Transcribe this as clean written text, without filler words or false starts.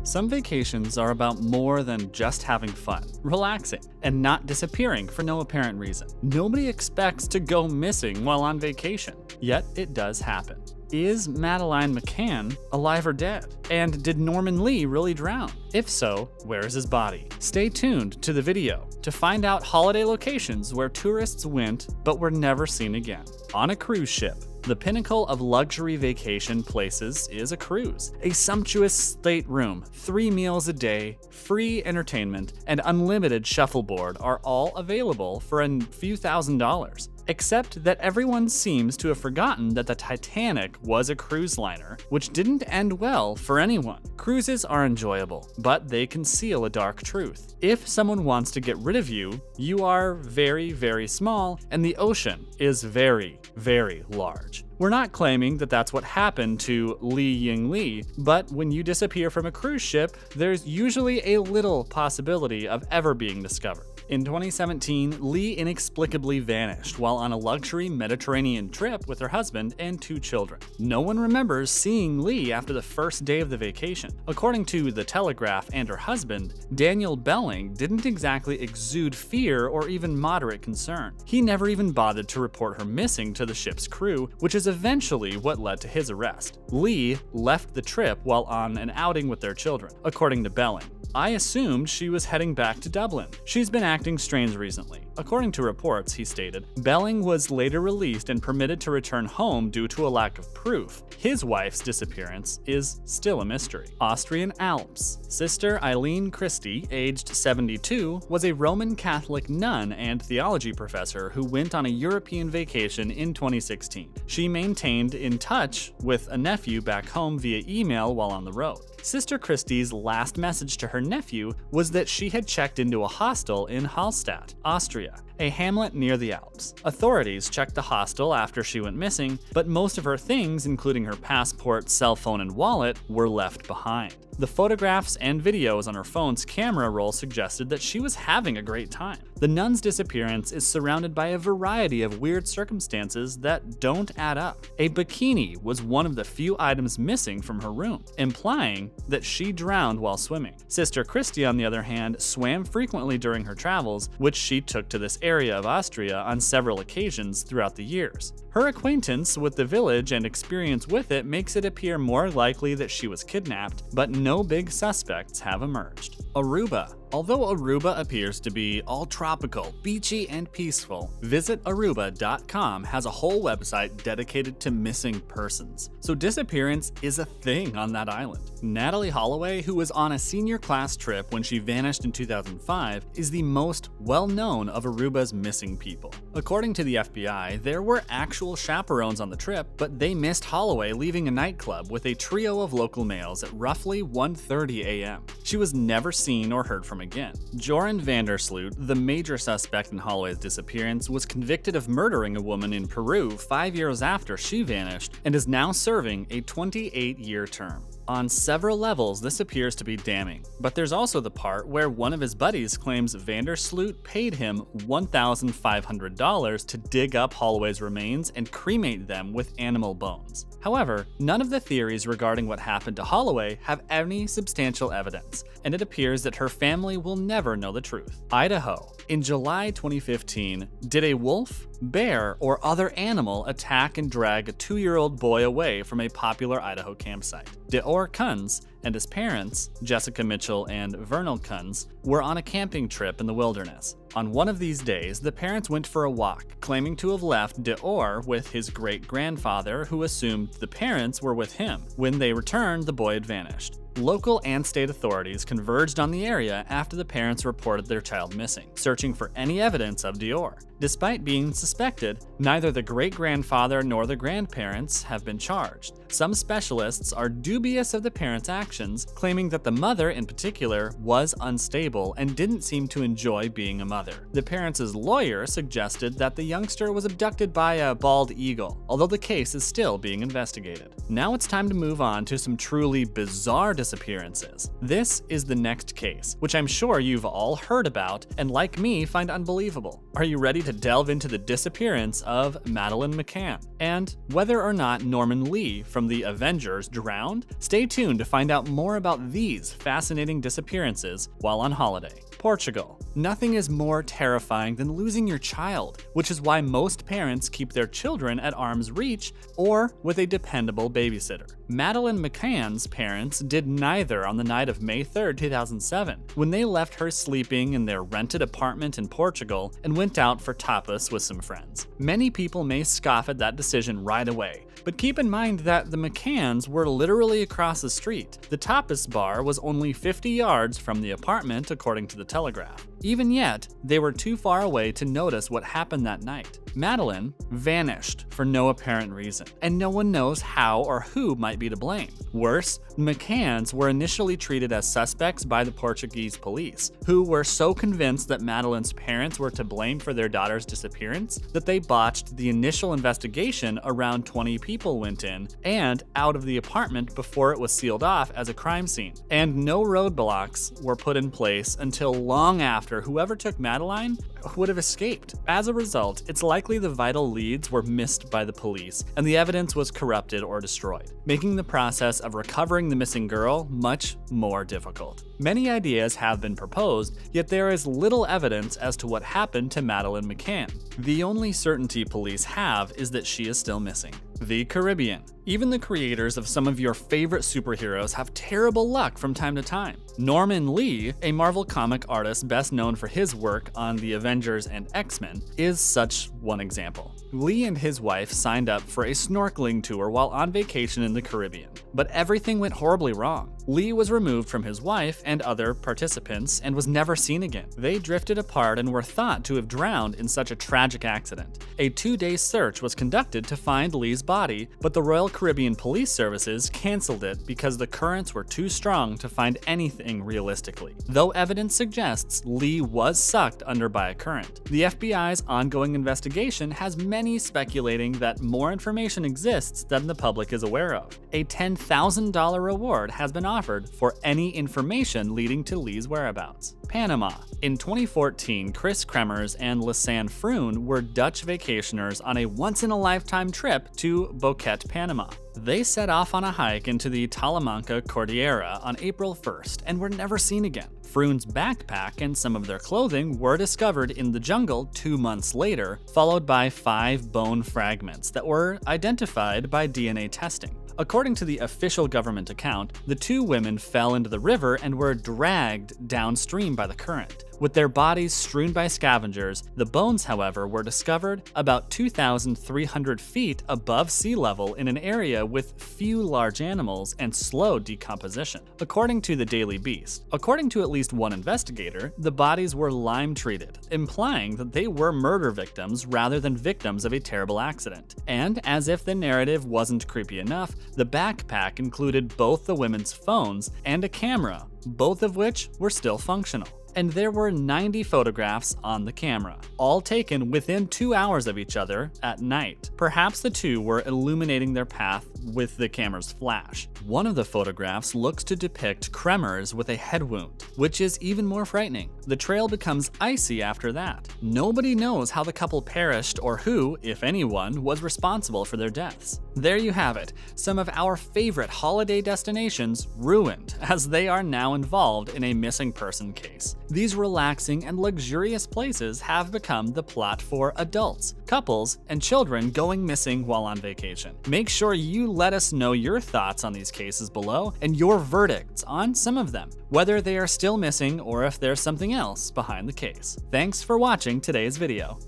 Some vacations are about more than just having fun, relaxing, and not disappearing for no apparent reason. Nobody expects to go missing while on vacation, yet it does happen. Is Madeleine McCann alive or dead? And did Norman Lee really drown? If so, where is his body? Stay tuned to the video to find out holiday locations where tourists went but were never seen again. On a cruise ship, the pinnacle of luxury vacation places is a cruise. A sumptuous stateroom, 3 meals a day, free entertainment, and unlimited shuffleboard are all available for a few $1,000s. Except that everyone seems to have forgotten that the Titanic was a cruise liner, which didn't end well for anyone. Cruises are enjoyable, but they conceal a dark truth. If someone wants to get rid of you, you are very, very small, and the ocean is very, very large. We're not claiming that that's what happened to Li Ying Li, but when you disappear from a cruise ship, there's usually a little possibility of ever being discovered. In 2017, Li inexplicably vanished while on a luxury Mediterranean trip with her husband and 2 children. No one remembers seeing Li after the first day of the vacation. According to The Telegraph and her husband, Daniel Belling didn't exactly exude fear or even moderate concern. He never even bothered to report her missing to the ship's crew, which is eventually what led to his arrest. Li left the trip while on an outing with their children, according to Belling. I assumed she was heading back to Dublin. She's been acting strange recently. According to reports, he stated, Belling was later released and permitted to return home due to a lack of proof. His wife's disappearance is still a mystery. Austrian Alps. Sister Eileen Christie, aged 72, was a Roman Catholic nun and theology professor who went on a European vacation in 2016. She maintained in touch with a nephew back home via email while on the road. Sister Christie's last message to her nephew was that she had checked into a hostel in Hallstatt, Austria, a hamlet near the Alps. Authorities checked the hostel after she went missing, but most of her things, including her passport, cell phone, and wallet, were left behind. The photographs and videos on her phone's camera roll suggested that she was having a great time. The nun's disappearance is surrounded by a variety of weird circumstances that don't add up. A bikini was one of the few items missing from her room, implying that she drowned while swimming. Sister Christie, on the other hand, swam frequently during her travels, which she took to this area of Austria on several occasions throughout the years. Her acquaintance with the village and experience with it makes it appear more likely that she was kidnapped, but no big suspects have emerged. Aruba. Although Aruba appears to be all tropical, beachy, and peaceful, visitaruba.com has a whole website dedicated to missing persons. So disappearance is a thing on that island. Natalie Holloway, who was on a senior class trip when she vanished in 2005, is the most well-known of Aruba's missing people. According to the FBI, there were actual chaperones on the trip, but they missed Holloway leaving a nightclub with a trio of local males at roughly 1:30 a.m. She was never seen or heard from again. Joran Vandersloot, the major suspect in Holloway's disappearance, was convicted of murdering a woman in Peru 5 years after she vanished and is now serving a 28-year term. On several levels, this appears to be damning, but there's also the part where one of his buddies claims Vandersloot paid him $1,500 to dig up Holloway's remains and cremate them with animal bones. However, none of the theories regarding what happened to Holloway have any substantial evidence, and it appears that her family will never know the truth. Idaho. In July 2015, did a wolf, bear, or other animal attack and drag a 2-year-old boy away from a popular Idaho campsite? Deor Kunz and his parents, Jessica Mitchell and Vernal Kunz, were on a camping trip in the wilderness. On one of these days, the parents went for a walk, claiming to have left Deor with his great-grandfather, who assumed the parents were with him. When they returned, the boy had vanished. Local and state authorities converged on the area after the parents reported their child missing, searching for any evidence of Deor. Despite being suspected, neither the great-grandfather nor the grandparents have been charged. Some specialists are dubious of the parents' actions, claiming that the mother in particular was unstable and didn't seem to enjoy being a mother. The parents' lawyer suggested that the youngster was abducted by a bald eagle, although the case is still being investigated. Now it's time to move on to some truly bizarre disappearances. This is the next case, which I'm sure you've all heard about and, like me, find unbelievable. Are you ready to delve into the disappearance of Madeleine McCann and whether or not Norman Lee from the Avengers drowned? Stay tuned to find out more about these fascinating disappearances while on holiday. Portugal. Nothing is more terrifying than losing your child, which is why most parents keep their children at arm's reach or with a dependable babysitter. Madeleine McCann's parents did neither on the night of May 3, 2007, when they left her sleeping in their rented apartment in Portugal and went out for tapas with some friends. Many people may scoff at that decision right away, but keep in mind that the McCanns were literally across the street. The tapas bar was only 50 yards from the apartment, according to the Telegraph. Even yet, they were too far away to notice what happened that night. Madeleine vanished for no apparent reason, and no one knows how or who might be to blame. Worse, McCanns were initially treated as suspects by the Portuguese police, who were so convinced that Madeleine's parents were to blame for their daughter's disappearance that they botched the initial investigation. Around 20 people went in and out of the apartment before it was sealed off as a crime scene, and no roadblocks were put in place until long after whoever took Madeleine would have escaped. As a result, it's likely the vital leads were missed by the police and the evidence was corrupted or destroyed, making the process of recovering the missing girl much more difficult. Many ideas have been proposed, yet there is little evidence as to what happened to Madeleine McCann. The only certainty police have is that she is still missing. The Caribbean. Even the creators of some of your favorite superheroes have terrible luck from time to time. Norman Lee, a Marvel comic artist best known for his work on the Avengers and X-Men, is such one example. Lee and his wife signed up for a snorkeling tour while on vacation in the Caribbean, but everything went horribly wrong. Lee was removed from his wife and other participants and was never seen again. They drifted apart and were thought to have drowned in such a tragic accident. A 2-day search was conducted to find Lee's body, but the Royal Caribbean Police Services canceled it because the currents were too strong to find anything realistically, though evidence suggests Lee was sucked under by a current. The FBI's ongoing investigation has many speculating that more information exists than the public is aware of. A $10,000 reward has been offered for any information leading to Lee's whereabouts. Panama. In 2014, Chris Kremers and Lisanne Froon were Dutch vacationers on a once-in-a-lifetime trip to Boquete, Panama. They set off on a hike into the Talamanca Cordillera on April 1st and were never seen again. Froon's backpack and some of their clothing were discovered in the jungle 2 months later, followed by 5 bone fragments that were identified by DNA testing. According to the official government account, the 2 women fell into the river and were dragged downstream by the current. With their bodies strewn by scavengers, the bones, however, were discovered about 2,300 feet above sea level in an area with few large animals and slow decomposition, according to the Daily Beast. According to at least one investigator, the bodies were lime-treated, implying that they were murder victims rather than victims of a terrible accident. And as if the narrative wasn't creepy enough, the backpack included both the women's phones and a camera, both of which were still functional. And there were 90 photographs on the camera, all taken within 2 hours of each other at night. Perhaps the 2 were illuminating their path with the camera's flash. One of the photographs looks to depict Kremers with a head wound, which is even more frightening. The trail becomes icy after that. Nobody knows how the couple perished or who, if anyone, was responsible for their deaths. There you have it, some of our favorite holiday destinations ruined, as they are now involved in a missing person case. These relaxing and luxurious places have become the plot for adults, couples, and children going missing while on vacation. Make sure you let us know your thoughts on these cases below and your verdicts on some of them, whether they are still missing or if there's something else behind the case. Thanks for watching today's video.